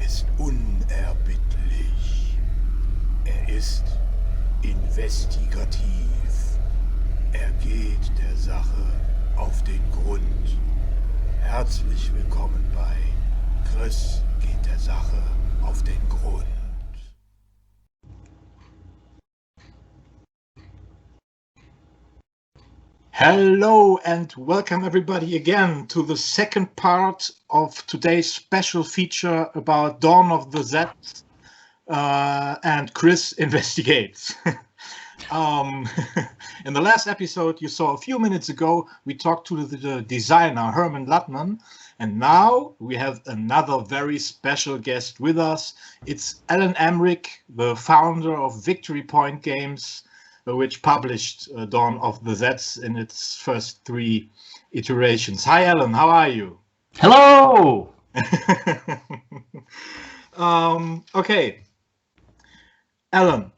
ist unerbittlich. Er ist investigativ. Er geht der Sache auf den Grund. Herzlich willkommen bei Chris geht der Sache auf den Grund. Hello and welcome everybody again to the second part of today's special feature about Dawn of the Zeds and Chris Investigates. In the last episode you saw a few minutes ago, we talked to the designer Herman Lattmann, and now we have another very special guest with us. It's Alan Emrich, the founder of Victory Point Games, which published Dawn of the Zeds in its first 3 iterations. Hi, Alan. How are you? Hello. Okay, Alan.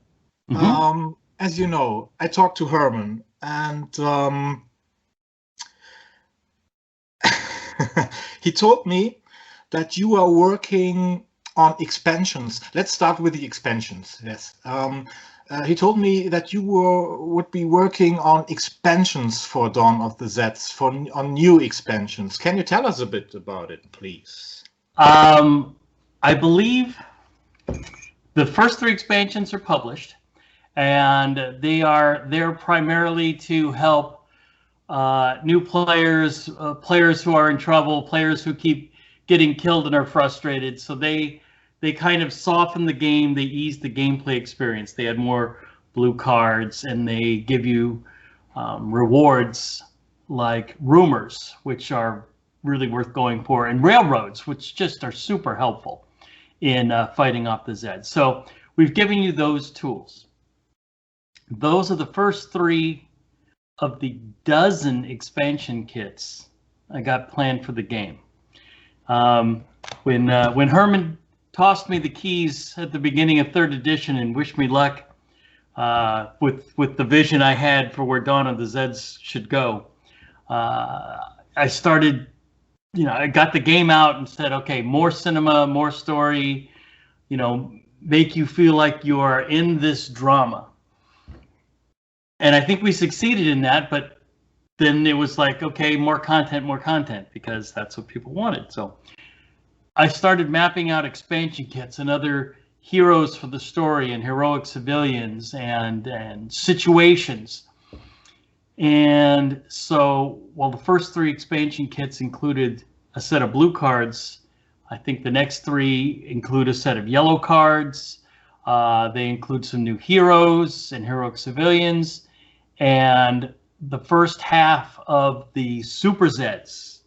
As you know, I talked to Herman, and he told me that you are working on expansions. Let's start with the expansions. Yes. He told me that you would be working on expansions for Dawn of the Zeds, on new expansions. Can you tell us a bit about it, please? I believe the first 3 expansions are published, and they're primarily to help new players, players who are in trouble, players who keep getting killed and are frustrated. So they kind of soften the game, they ease the gameplay experience. They add more blue cards, and they give you rewards like rumors, which are really worth going for, and railroads, which just are super helpful in fighting off the Zeds. So we've given you those tools. Those are the first 3 of the dozen expansion kits I got planned for the game. When Herman tossed me the keys at the beginning of 3rd edition and wished me luck with the vision I had for where Dawn of the Zeds should go, I started, I got the game out and said, okay, more cinema, more story, make you feel like you are in this drama. And I think we succeeded in that, but then it was like, okay, more content, because that's what people wanted. So I started mapping out expansion kits and other heroes for the story and heroic civilians and situations. And so while the first 3 expansion kits included a set of blue cards, I think the next 3 include a set of yellow cards. They include some new heroes and heroic civilians, and the first half of the Super Zeds.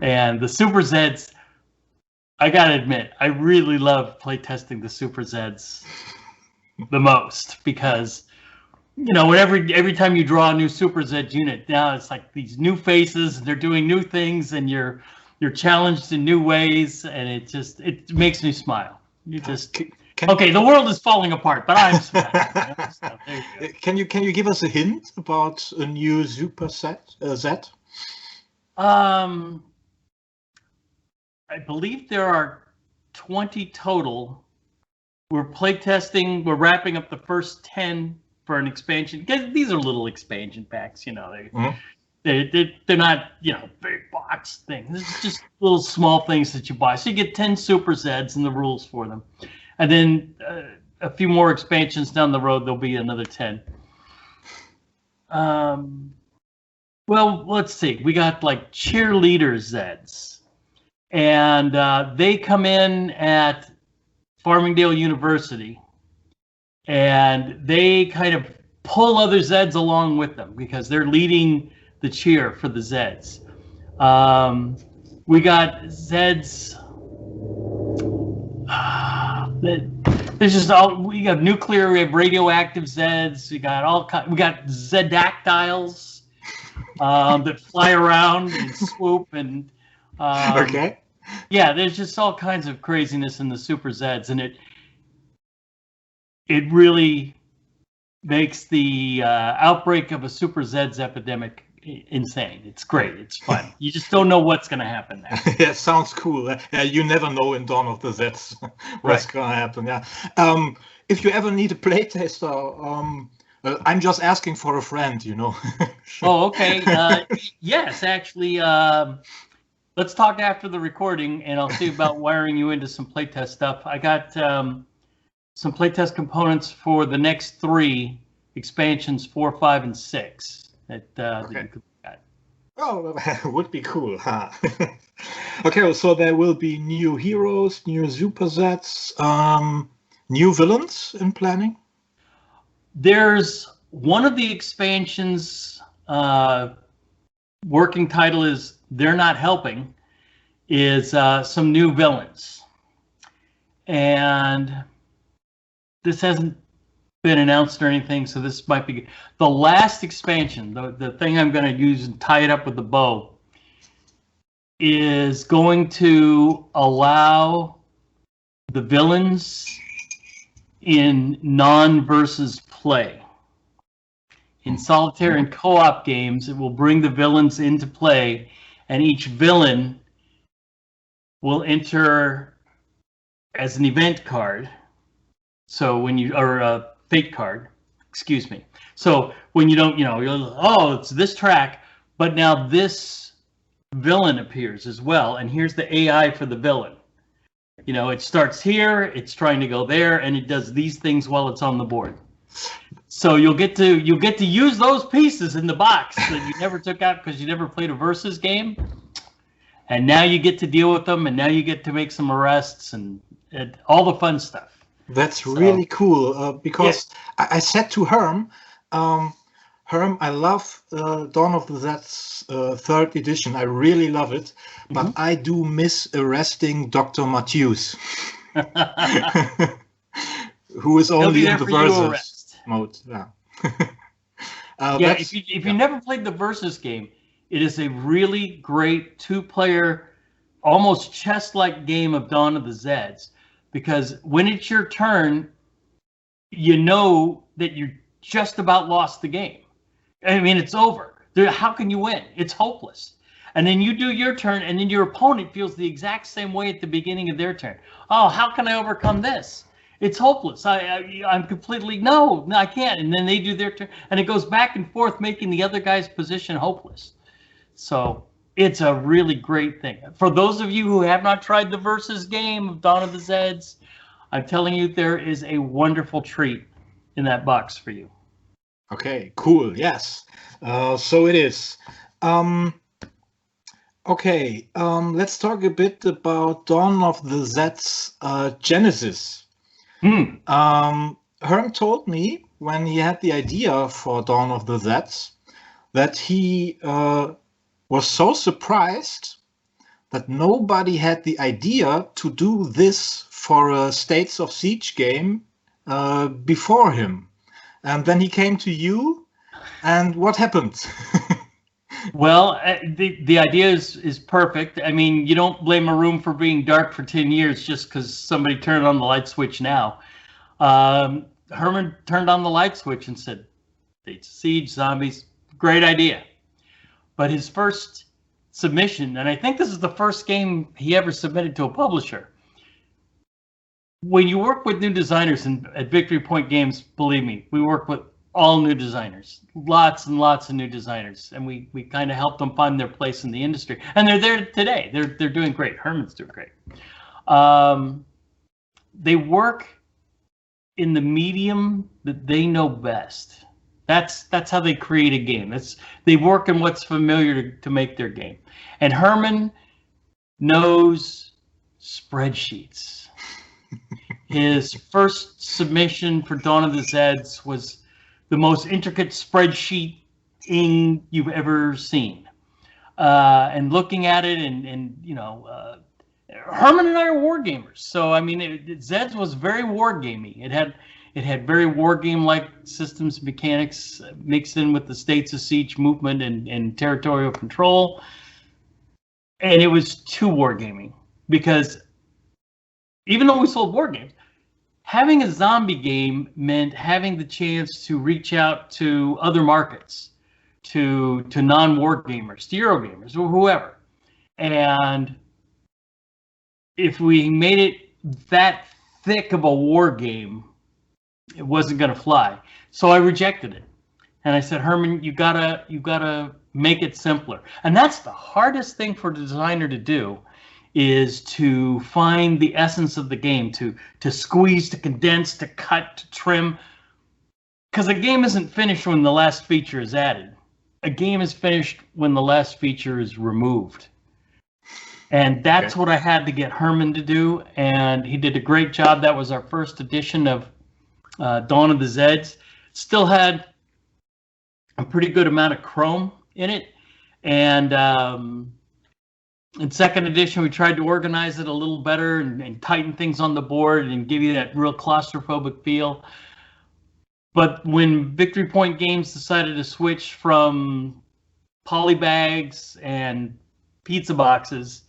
And the Super Zeds, I gotta admit, I really love playtesting the Super Zeds the most, because every time you draw a new Super Zed unit, now it's like these new faces, and they're doing new things, and you're challenged in new ways, and it makes me smile. Okay, the world is falling apart, but I'm smiling. So there you go. Can you give us a hint about a new Super Zed? I believe there are 20 total. We're playtesting. We're wrapping up the first 10 for an expansion. These are little expansion packs, they're not, big box things. It's just little small things that you buy. So you get 10 Super Zeds and the rules for them. And then a few more expansions down the road, there'll be another 10. Well, let's see. We got like cheerleader Zeds. And they come in at Farmingdale University, and they kind of pull other Zeds along with them because they're leading the cheer for the Zeds. We got Zeds. There's just we got nuclear, we have radioactive Zeds. We got Zedactyls that fly around and swoop and. Okay. Yeah, there's just all kinds of craziness in the Super Zeds, and it really makes the outbreak of a Super Zeds epidemic insane. It's great. It's fun. You just don't know what's going to happen there. Yeah, sounds cool. You never know in Dawn of the Zeds what's Right. gonna happen. Yeah. If you ever need a playtester, I'm just asking for a friend, you know. Oh, okay. Yes, actually, let's talk after the recording, and I'll see about wiring you into some playtest stuff. I got some playtest components for the next 3 expansions, 4, 5, and 6. That you could look at. Oh, would be cool, huh? Okay, so there will be new heroes, new super sets, new villains in planning. There's one of the expansions. Working title is "They're Not Helping." Is some new villains, and this hasn't been announced or anything, so this might be the last expansion. The thing I'm going to use and tie it up with the bow is going to allow the villains in non-versus play. In solitaire and co-op games, it will bring the villains into play, and each villain will enter as an event card. So when you, or a fate card, excuse me. So when you don't, you're, oh, it's this track, but now this villain appears as well, and here's the AI for the villain. It starts here, it's trying to go there, and it does these things while it's on the board. So you'll get to use those pieces in the box that you never took out because you never played a versus game, and now you get to deal with them, and now you get to make some arrests and all the fun stuff. That's really cool because yeah. I said to Herm, Herm, I love Dawn of the Zeds 3rd edition. I really love it, but I do miss arresting Dr. Matthews, who is only in the versus mode. Yeah. Yeah. If you never played the versus game, it is a really great 2-player, almost chess-like game of Dawn of the Zeds. Because when it's your turn, you know that you just about lost the game. I mean, it's over. How can you win? It's hopeless. And then you do your turn, and then your opponent feels the exact same way at the beginning of their turn. Oh, how can I overcome this? It's hopeless. I'm completely, no, I can't. And then they do their turn, and it goes back and forth, making the other guy's position hopeless. So it's a really great thing. For those of you who have not tried the versus game of Dawn of the Zeds, I'm telling you, there is a wonderful treat in that box for you. Okay, cool. Yes. So it is. Okay, let's talk a bit about Dawn of the Zeds Genesis. Herm told me when he had the idea for Dawn of the Zeds that he was so surprised that nobody had the idea to do this for a States of Siege game before him. And then he came to you, and what happened? Well, the idea is perfect. I mean, you don't blame a room for being dark for 10 years just because somebody turned on the light switch now. Herman turned on the light switch and said, States of Siege, zombies, great idea. But his first submission, and I think this is the first game he ever submitted to a publisher. When you work with new designers at Victory Point Games, believe me, we work with all new designers, lots and lots of new designers, and we kind of help them find their place in the industry. And they're there today. They're doing great. Herman's doing great. They work in the medium that they know best. That's how they create a game. They work in what's familiar to make their game. And Herman knows spreadsheets. His first submission for Dawn of the Zeds was the most intricate spreadsheeting you've ever seen. And looking at it, and Herman and I are war gamers. So I mean, Zeds was very war gamey. It had very war game like systems mechanics mixed in with the States of Siege movement and territorial control. And it was too war gaming, because even though we sold war games, having a zombie game meant having the chance to reach out to other markets, to non-war gamers, to Euro gamers, or whoever. And if we made it that thick of a war game, it wasn't going to fly. So I rejected it. And I said, Herman, you gotta make it simpler. And that's the hardest thing for a designer to do, is to find the essence of the game, to squeeze, to condense, to cut, to trim. Because a game isn't finished when the last feature is added. A game is finished when the last feature is removed. And that's what I had to get Herman to do, and he did a great job. That was our first edition of Dawn of the Zeds. Still had a pretty good amount of chrome in it, and in second edition we tried to organize it a little better and tighten things on the board and give you that real claustrophobic feel. But when Victory Point Games decided to switch from polybags and pizza boxes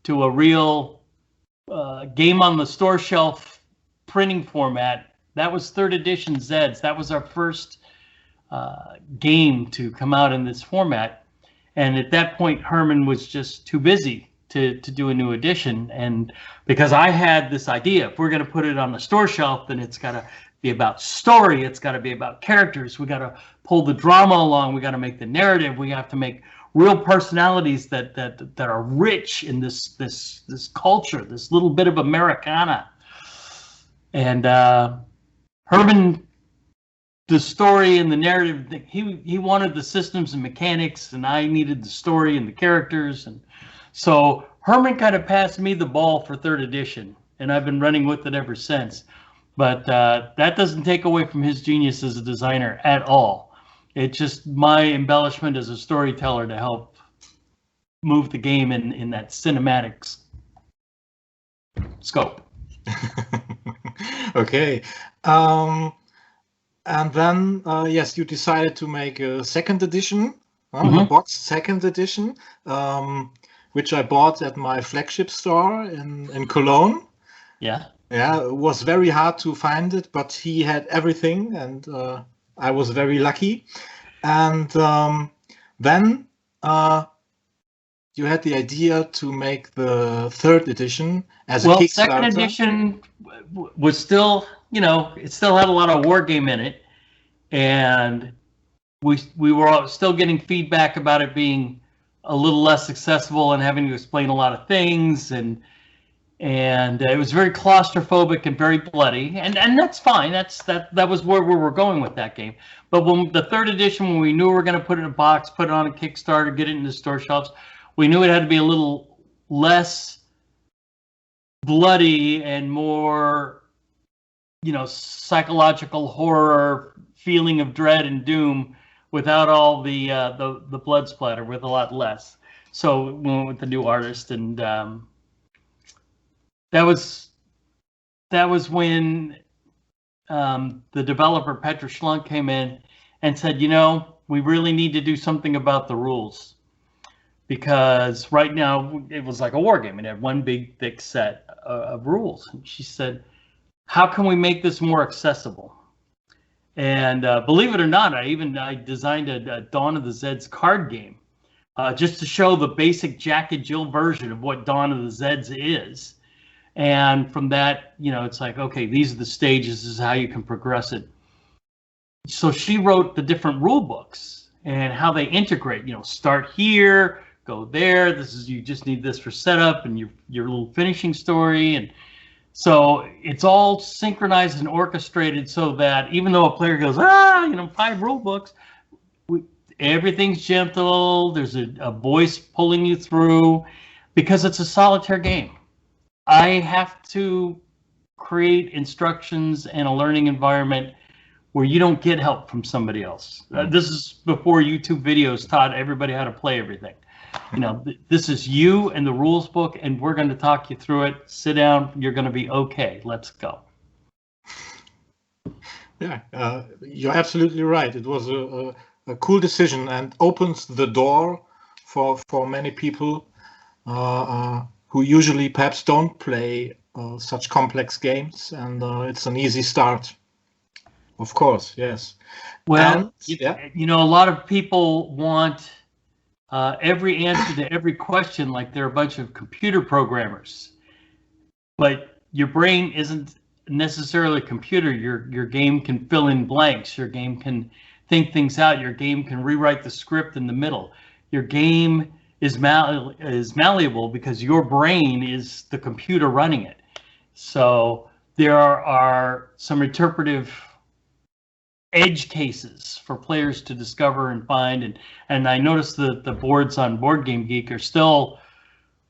to a real game on the store shelf printing format, that was third edition Zeds. That was our first game to come out in this format. And at that point, Herman was just too busy to do a new edition. And because I had this idea, if we're going to put it on the store shelf, then it's got to be about story. It's got to be about characters. We got to pull the drama along. We got to make the narrative. We have to make real personalities that are rich in this culture, this little bit of Americana. And Herman, the story and the narrative, he wanted the systems and mechanics, and I needed the story and the characters. And so Herman kind of passed me the ball for third edition, and I've been running with it ever since. But that doesn't take away from his genius as a designer at all. It's just my embellishment as a storyteller to help move the game in that cinematics scope. Okay. And then, yes, you decided to make a second edition, a boxed second edition, which I bought at my flagship store in Cologne. Yeah. Yeah, it was very hard to find it, but he had everything, and I was very lucky. And then you had the idea to make the third edition as a Kickstarter. Well, second edition was still, it still had a lot of war game in it, and we were still getting feedback about it being a little less accessible and having to explain a lot of things, and it was very claustrophobic and very bloody, and that's fine. That was where we were going with that game. But when the third edition, when we knew we were going to put it in a box, put it on a Kickstarter, get it into store shelves, we knew it had to be a little less bloody and more, psychological horror, feeling of dread and doom, without all the blood splatter, with a lot less. So we went with the new artist, and that was when the developer Petra Schlunk came in and said, we really need to do something about the rules, because right now it was like a war game. It had one big thick set of rules. And she said, how can we make this more accessible? And believe it or not, I designed a Dawn of the Zeds card game just to show the basic Jack and Jill version of what Dawn of the Zeds is. And from that, it's like, okay, these are the stages. This is how you can progress it. So she wrote the different rule books and how they integrate. Start here, go there. You just need this for setup and your little finishing story. And so it's all synchronized and orchestrated so that even though a player goes, 5 rule books, everything's gentle. There's a voice pulling you through, because it's a solitaire game. I have to create instructions and a learning environment where you don't get help from somebody else. This is before YouTube videos taught everybody how to play everything. This is you and the rules book, and we're going to talk you through it. Sit down. You're going to be okay. Let's go. Yeah, you're absolutely right. It was a cool decision and opens the door for many people who usually perhaps don't play such complex games, and it's an easy start. Of course, yes. Well, And, you know, a lot of people want every answer to every question like they're a bunch of computer programmers. But your brain isn't necessarily a computer. Your game can fill in blanks. Your game can think things out. Your game can rewrite the script in the middle. Your game is malleable because your brain is the computer running it. So there are some interpretive edge cases for players to discover and find, and I noticed that the boards on Board Game Geek are still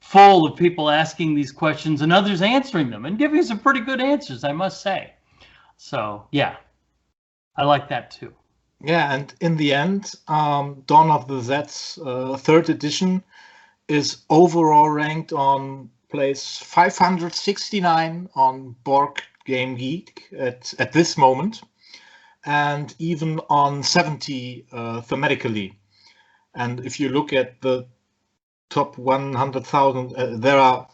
full of people asking these questions and others answering them and giving some pretty good answers, I must say. So yeah, I like that too. Yeah, and in the end, Dawn of the Zeds 3rd edition is overall ranked on place 569 on Board Game Geek at this moment, and even on 70 thematically. And if you look at the top 100,000, there are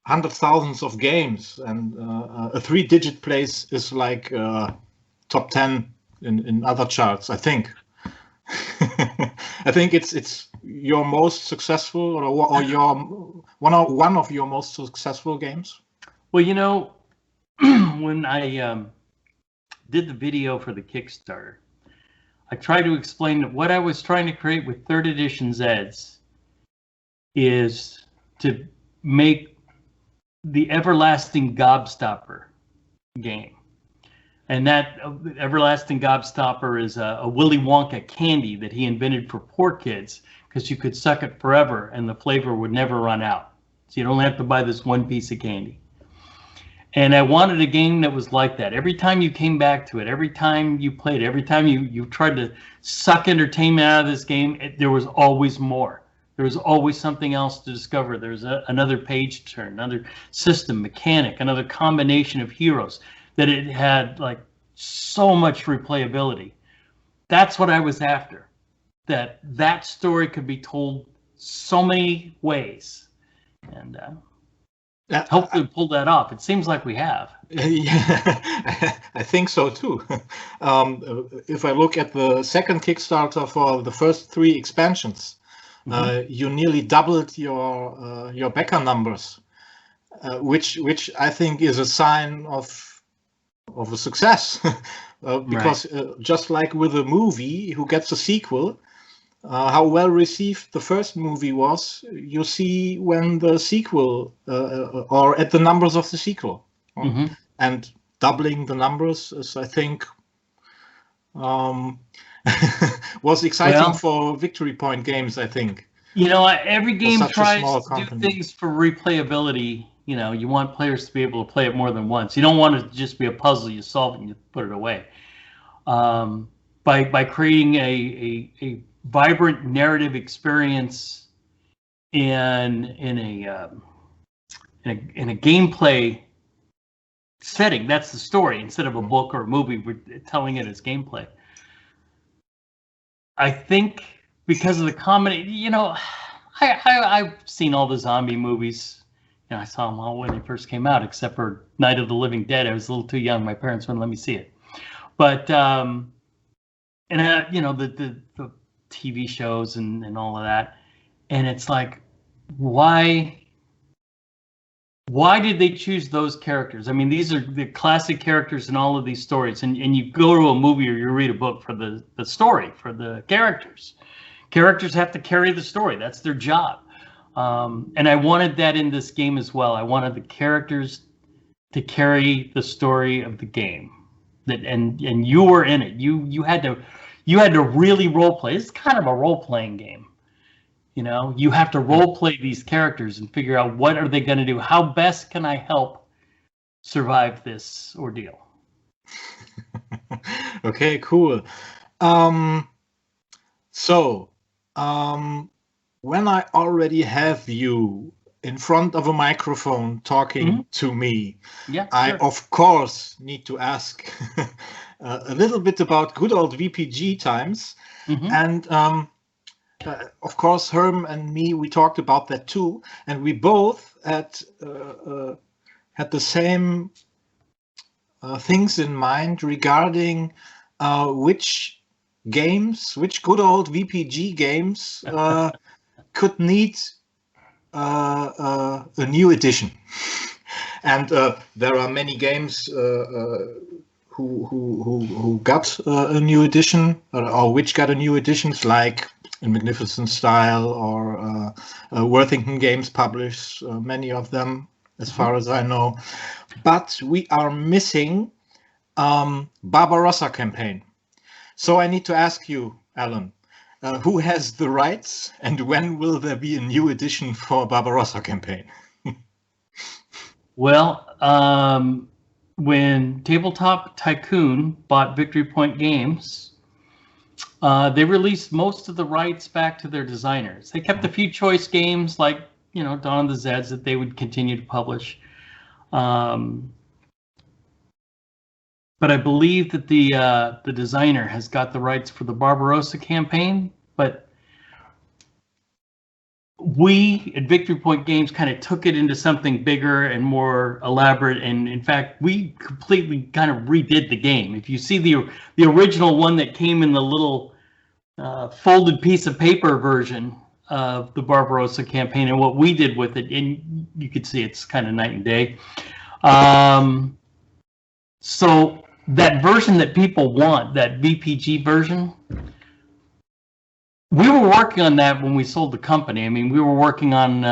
100,000s of games, and a 3-digit place is like top 10 in other charts, I think. I think it's your most successful, or your one of your most successful games. Well, you know, when I did the video for the Kickstarter, I tried to explain that what I was trying to create with 3rd edition Zeds is to make the everlasting gobstopper game. And that everlasting gobstopper is a Willy Wonka candy that he invented for poor kids, because you could suck it forever and the flavor would never run out. So you don't have to buy this one piece of candy. And I wanted a game that was like that. Every time you came back to it, every time you played, every time you tried to suck entertainment out of this game, there was always more. There was always something else to discover. There's another page turn, another system, mechanic, another combination of heroes, that it had like so much replayability. That's what I was after. That story could be told so many ways. And hopefully pull that off. It seems like we have. Yeah, I think so too. If I look at the second Kickstarter for the first 3 expansions, you nearly doubled your backer numbers, which I think is a sign of a success. Because just like with a movie who gets a sequel, how well received the first movie was, you see when the sequel, or at the numbers of the sequel. And doubling the numbers is, I think, was exciting for Victory Point Games, I think. You know, every game tries to do things for replayability. You know, you want players to be able to play it more than once. You don't want it to just be a puzzle, you solve it and you put it away. By creating a vibrant narrative experience in a gameplay setting, that's the story, instead of a book or a movie, we're telling it as gameplay. I think because of the comedy, you know, I've seen all the zombie movies. You know, I saw them all when they first came out, except for Night of the Living Dead. I was a little too young. My parents wouldn't let me see it. But you know, the TV shows and all of that, and it's like, why did they choose those characters? I mean, these are the classic characters in all of these stories, and you go to a movie or you read a book for the story, for the characters. Characters have to carry the story. That's their job. And I wanted that in this game as well. I wanted the characters to carry the story of the game. And you were in it. You had to really role play. It's kind of a role playing game. You know, you have to role play these characters and figure out what are they going to do. How best can I help survive this ordeal? Okay, cool. When I already have you in front of a microphone talking to me, I of course need to ask a little bit about good old VPG times. And of course, Herm and me, we talked about that too, and we both had the same things in mind regarding which good old VPG games could need a new edition. And there are many games who got a new edition, or which got a new editions, like in Magnificent Style or Worthington Games published many of them, as far as I know. But we are missing Barbarossa campaign. So I need to ask you, Alan, who has the rights, and when will there be a new edition for Barbarossa campaign? Well, when Tabletop Tycoon bought Victory Point Games, they released most of the rights back to their designers. They kept a few choice games like, you know, Dawn of the Zeds that they would continue to publish. But I believe that the designer has got the rights for the Barbarossa campaign, but we at Victory Point Games kind of took it into something bigger and more elaborate, and in fact we completely kind of redid the game. If you see the original one that came in the little folded piece of paper version of the Barbarossa campaign and what we did with it, and you could see it's kind of night and day. So that version that people want, that VPG version, we were working on that when we sold the company. I mean, we were working on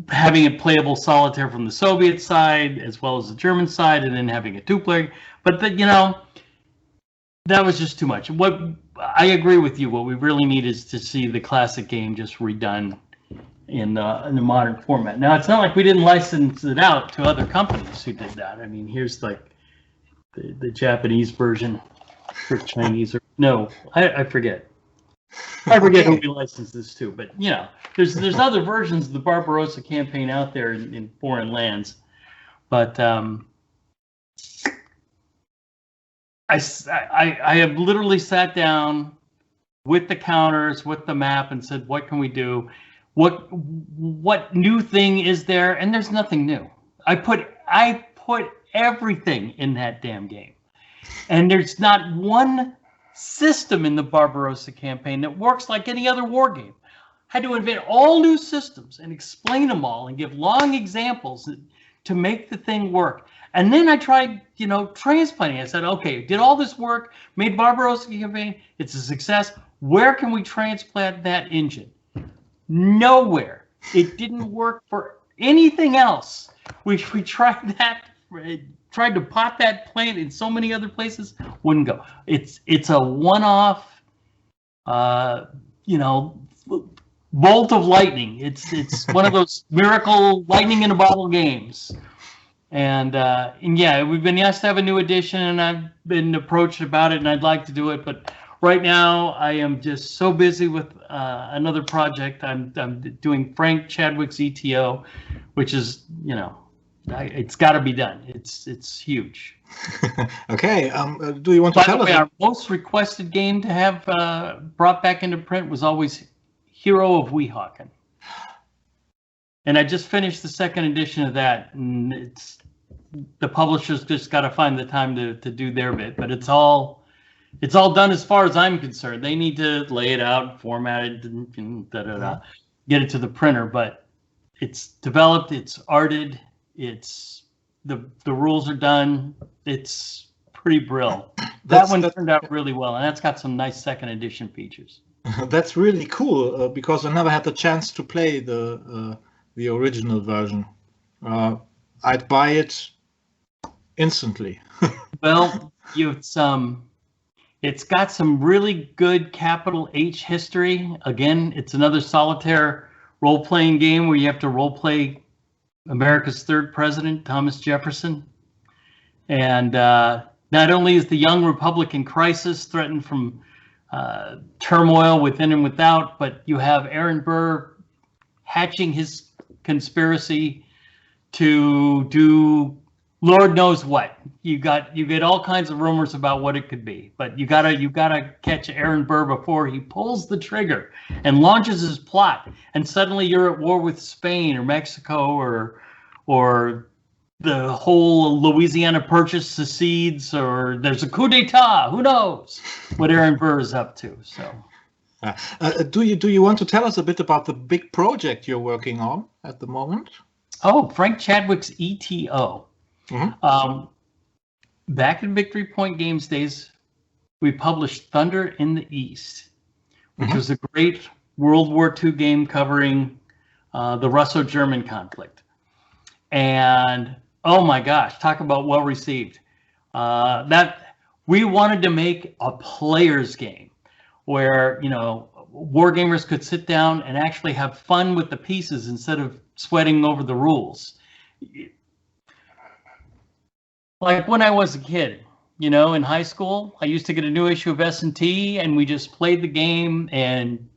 having it playable solitaire from the Soviet side as well as the German side, and then having a two-player. But you know, that was just too much. What I agree with you. What we really need is to see the classic game just redone in the modern format. Now, it's not like we didn't license it out to other companies who did that. I mean, here's like the Japanese version for Chinese, or no, I forget. I forget who we licensed this to, but you know, there's other versions of the Barbarossa campaign out there in foreign lands. But I have literally sat down with the counters, with the map, and said, what can we do? What new thing is there? And there's nothing new. I put everything in that damn game, and there's not one system in the Barbarossa campaign that works like any other war game. I had to invent all new systems and explain them all and give long examples to make the thing work. And then I tried, you know, transplanting. I said, okay, did all this work, made Barbarossa campaign, it's a success. Where can we transplant that engine? Nowhere. It didn't work for anything else. We tried that. Tried to pot that plant in so many other places, wouldn't go. It's a one-off, you know, bolt of lightning. It's one of those miracle lightning in a bottle games. And yeah, we've been asked to have a new edition, and I've been approached about it, and I'd like to do it, but right now I am just so busy with another project. I'm doing Frank Chadwick's ETO, which is, you know, it's got to be done. It's huge. Okay. Do you want to tell us? Our most requested game to have brought back into print was always Hero of Weehawken, and I just finished the second edition of that. And the publishers just got to find the time to do their bit, but it's all done as far as I'm concerned. They need to lay it out, format it, and get it to the printer. But it's developed, it's arted. It's the rules are done. It's pretty brilliant. That one turned out really well, and that's got some nice second edition features. That's really cool because I never had the chance to play the original version. I'd buy it instantly. Well, it's got some really good capital H history. Again, it's another solitaire role-playing game where you have to role-play America's third president, Thomas Jefferson. And not only is the young Republican crisis threatened from turmoil within and without, but you have Aaron Burr hatching his conspiracy to do Lord knows what. You get all kinds of rumors about what it could be, but you gotta catch Aaron Burr before he pulls the trigger and launches his plot, and suddenly you're at war with Spain or Mexico or the whole Louisiana Purchase secedes, or there's a coup d'etat. Who knows what Aaron Burr is up to? So, do you want to tell us a bit about the big project you're working on at the moment? oh, Frank Chadwick's ETO. Mm-hmm. Back in Victory Point Games days, we published Thunder in the East, which was a great World War II game covering the Russo-German conflict. And oh my gosh, talk about well received. That we wanted to make a player's game where, you know, wargamers could sit down and actually have fun with the pieces instead of sweating over the rules. Like when I was a kid, you know, in high school, I used to get a new issue of S&T and we just played the game and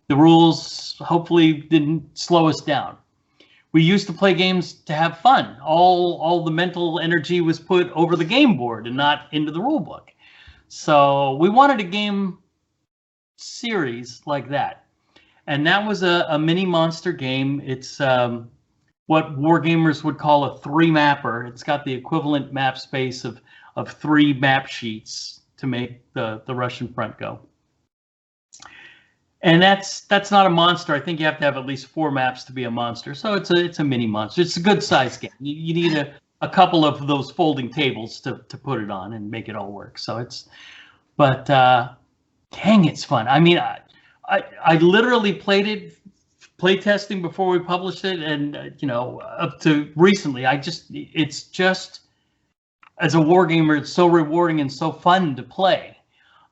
the rules hopefully didn't slow us down. We used to play games to have fun. All the mental energy was put over the game board and not into the rule book. So we wanted a game series like that. And that was a mini monster game. It's what wargamers would call a 3-mapper. It's got the equivalent map space of 3 map sheets to make the Russian front go. And that's not a monster. I think you have to have at least 4 maps to be a monster. So it's a mini monster. It's a good size game. You need a couple of those folding tables to put it on and make it all work. So but dang, it's fun. I mean, I literally played it, play testing before we published it, and you know, up to recently, it's just as a wargamer, it's so rewarding and so fun to play.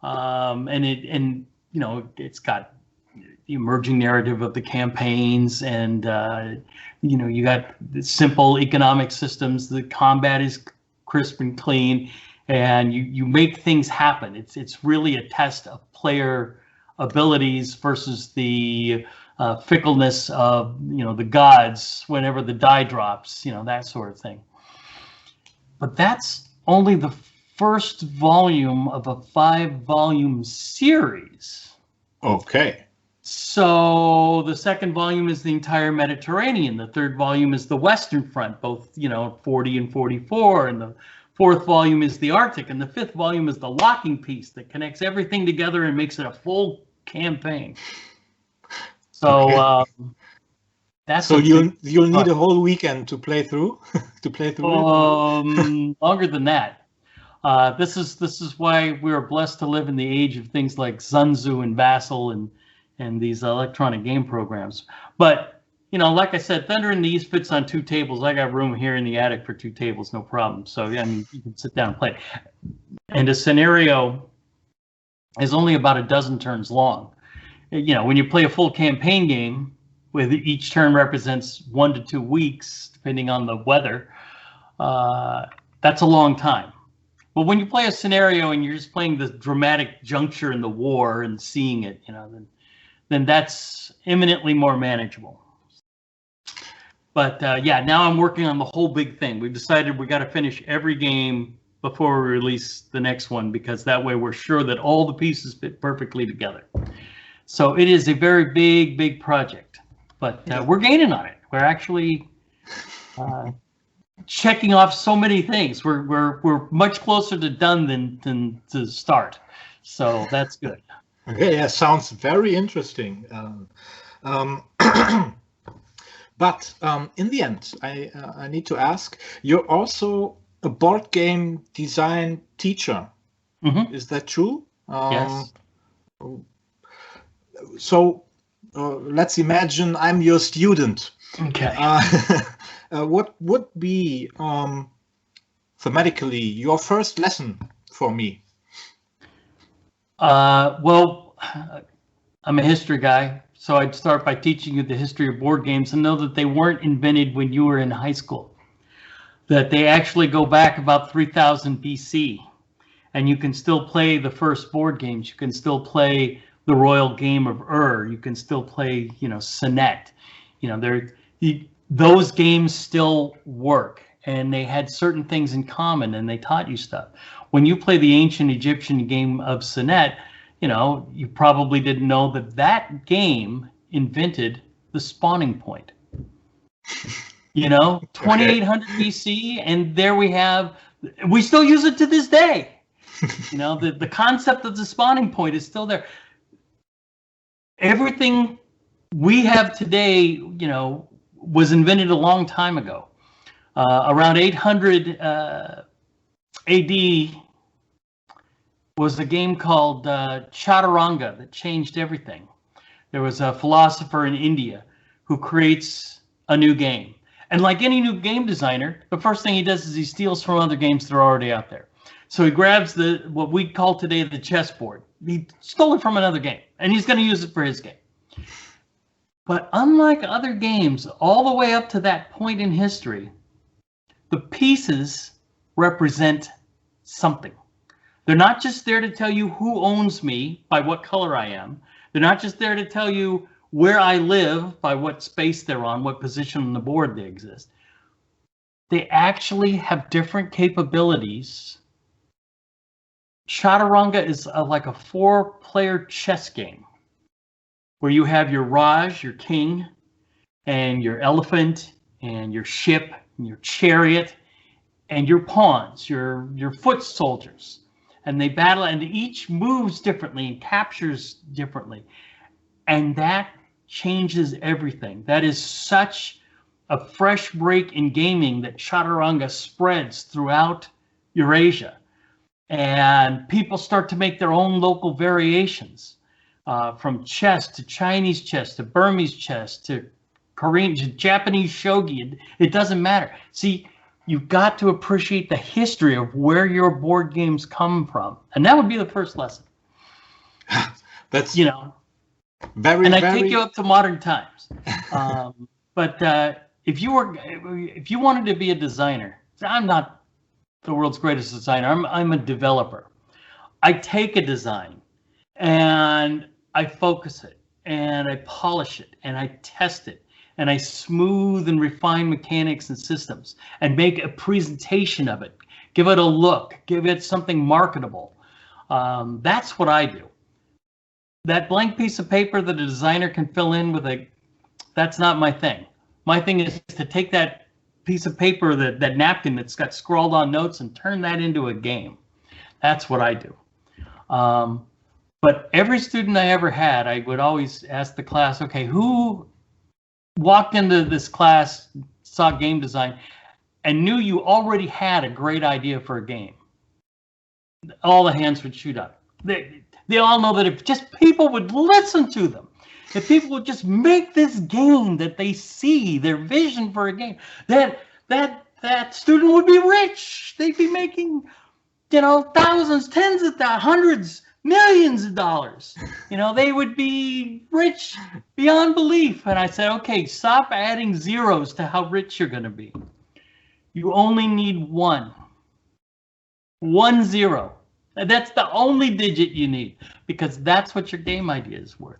And you know, it's got the emerging narrative of the campaigns, and you know, you got the simple economic systems. The combat is crisp and clean, and you make things happen. It's really a test of player abilities versus the fickleness of, you know, the gods whenever the die drops, you know, that sort of thing. But that's only the first volume of a 5-volume series. Okay. So the second volume is the entire Mediterranean. The third volume is the Western Front, both, you know, 40 and 44. And the fourth volume is the Arctic. And the fifth volume is the locking piece that connects everything together and makes it a full campaign. So okay. That's so you'll need a whole weekend to play through longer than that. This is why we are blessed to live in the age of things like Sun Tzu and Vassal and these electronic game programs. But you know, like I said, Thunder in the East fits on 2 tables. I got room here in the attic for 2 tables, no problem. So yeah, I mean, you can sit down and play. And a scenario is only about a dozen turns long. You know, when you play a full campaign game, with each turn represents 1 to 2 weeks, depending on the weather, that's a long time. But when you play a scenario and you're just playing the dramatic juncture in the war and seeing it, you know, then that's eminently more manageable. But yeah, now I'm working on the whole big thing. We've decided we got to finish every game before we release the next one, because that way we're sure that all the pieces fit perfectly together. So it is a very big project, but we're gaining on it. We're actually checking off so many things. We're much closer to done than to start. So that's good. Okay, yeah, sounds very interesting. But in the end, I need to ask, you're also a board game design teacher. Mm-hmm. Is that true? Yes. So let's imagine I'm your student. Okay. What would be thematically your first lesson for me? Well, I'm a history guy, so I'd start by teaching you the history of board games and know that they weren't invented when you were in high school, that they actually go back about 3000 BC, and you can still play the first board games. You can still play the Royal Game of Ur. You can still play, you know, Senet. You know, those games still work, and they had certain things in common, and they taught you stuff. When you play the ancient Egyptian game of Senet, you know, you probably didn't know that that game invented the spawning point. You know, 2800 BC, and there we still use it to this day. You know, the concept of the spawning point is still there. Everything we have today, you know, was invented a long time ago. Around 800 AD was a game called Chaturanga that changed everything. There was a philosopher in India who creates a new game. And like any new game designer, the first thing he does is he steals from other games that are already out there. So he grabs what we call today the chessboard. He stole it from another game, and he's going to use it for his game. But unlike other games, all the way up to that point in history, the pieces represent something. They're not just there to tell you who owns me by what color I am. They're not just there to tell you where I live by what space they're on, what position on the board they exist. They actually have different capabilities. Chaturanga is like a 4-player chess game where you have your Raj, your king, and your elephant, and your ship, and your chariot, and your pawns, your foot soldiers. And they battle, and each moves differently and captures differently. And that changes everything. That is such a fresh break in gaming that Chaturanga spreads throughout Eurasia. And people start to make their own local variations, from chess to Chinese chess to Burmese chess to Korean, to Japanese shogi. It doesn't matter. See, you've got to appreciate the history of where your board games come from. And that would be the first lesson. That's, you know, I take you up to modern times. But if you wanted to be a designer, I'm not the world's greatest designer. I'm a developer. I take a design and I focus it and I polish it and I test it and I smooth and refine mechanics and systems and make a presentation of it, give it a look, give it something marketable. That's what I do. That blank piece of paper that a designer can fill in with that's not my thing. My thing is to take that piece of paper, that napkin that's got scrawled on notes, and turn that into a game. That's what I do. But every student I ever had, I would always ask the class, okay, who walked into this class, saw game design, and knew you already had a great idea for a game? All the hands would shoot up. They all know that if just people would listen to them, if people would just make this game that they see, their vision for a game, that student would be rich. They'd be making, you know, thousands, tens of thousands, hundreds, millions of dollars. You know, they would be rich beyond belief. And I said, okay, stop adding zeros to how rich you're going to be. You only need one 0. That's the only digit you need, because that's what your game idea is worth.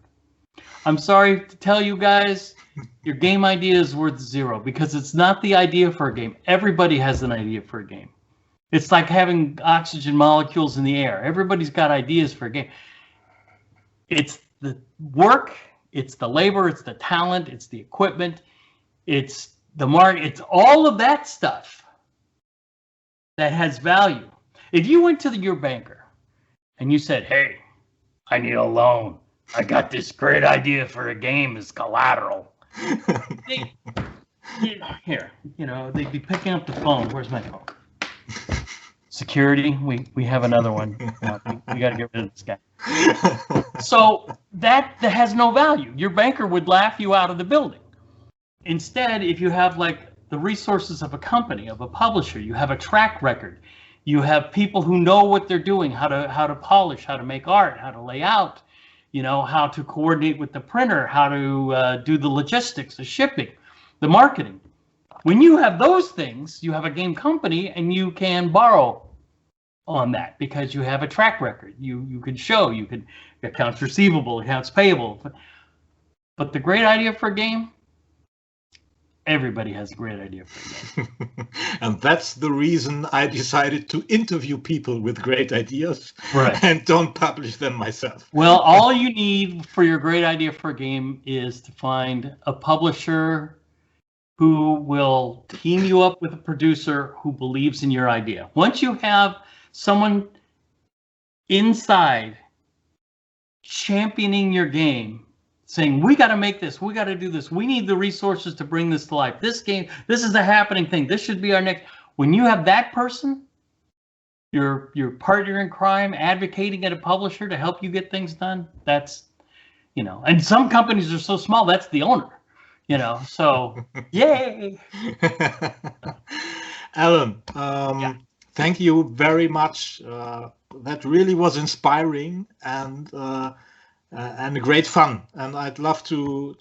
I'm sorry to tell you guys, your game idea is worth 0, because it's not the idea for a game. Everybody has an idea for a game. It's like having oxygen molecules in the air. Everybody's got ideas for a game. It's the work, it's the labor, it's the talent, it's the equipment, it's the market, it's all of that stuff that has value. If you went to your banker and you said, hey, I need a loan. I got this great idea for a game as collateral. Here, you know, they'd be picking up the phone. Where's my phone? Security, we have another one. We got to get rid of this guy. So that has no value. Your banker would laugh you out of the building. Instead, if you have like the resources of a company, of a publisher, you have a track record, you have people who know what they're doing, how to polish, how to make art, how to lay out, you know, how to coordinate with the printer, how to do the logistics, the shipping, the marketing. When you have those things, you have a game company, and you can borrow on that because you have a track record. You could show, you could accounts receivable, accounts payable. But the great idea for a game, everybody has a great idea for a game. And that's the reason I decided to interview people with great ideas, right, and don't publish them myself. Well, all you need for your great idea for a game is to find a publisher who will team you up with a producer who believes in your idea. Once you have someone inside championing your game, saying, we got to make this, we got to do this, we need the resources to bring this to life. This game, this is a happening thing. This should be our next. When you have that person, your partner in crime, advocating at a publisher to help you get things done, that's, you know, and some companies are so small, that's the owner, you know, so yay. Alan, Yeah. thank you very much. That really was inspiring and great fun. And I'd love to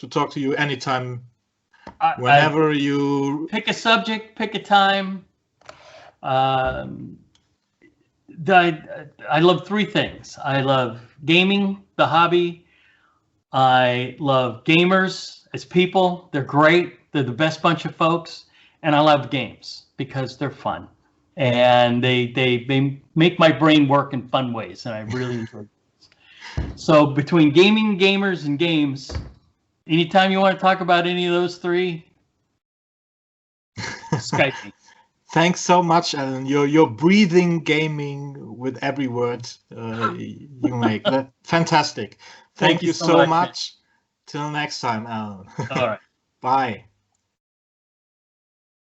talk to you anytime, whenever you pick a subject, pick a time. I love three things. I love gaming, the hobby. I love gamers as people. They're great. They're the best bunch of folks. And I love games because they're fun. And they make my brain work in fun ways. And I really enjoy it. So between gaming, gamers, and games, anytime you want to talk about any of those three, Skype me. Thanks so much, Alan. You're breathing gaming with every word you make. That fantastic. Thank you so much. Till next time, Alan. All right. Bye.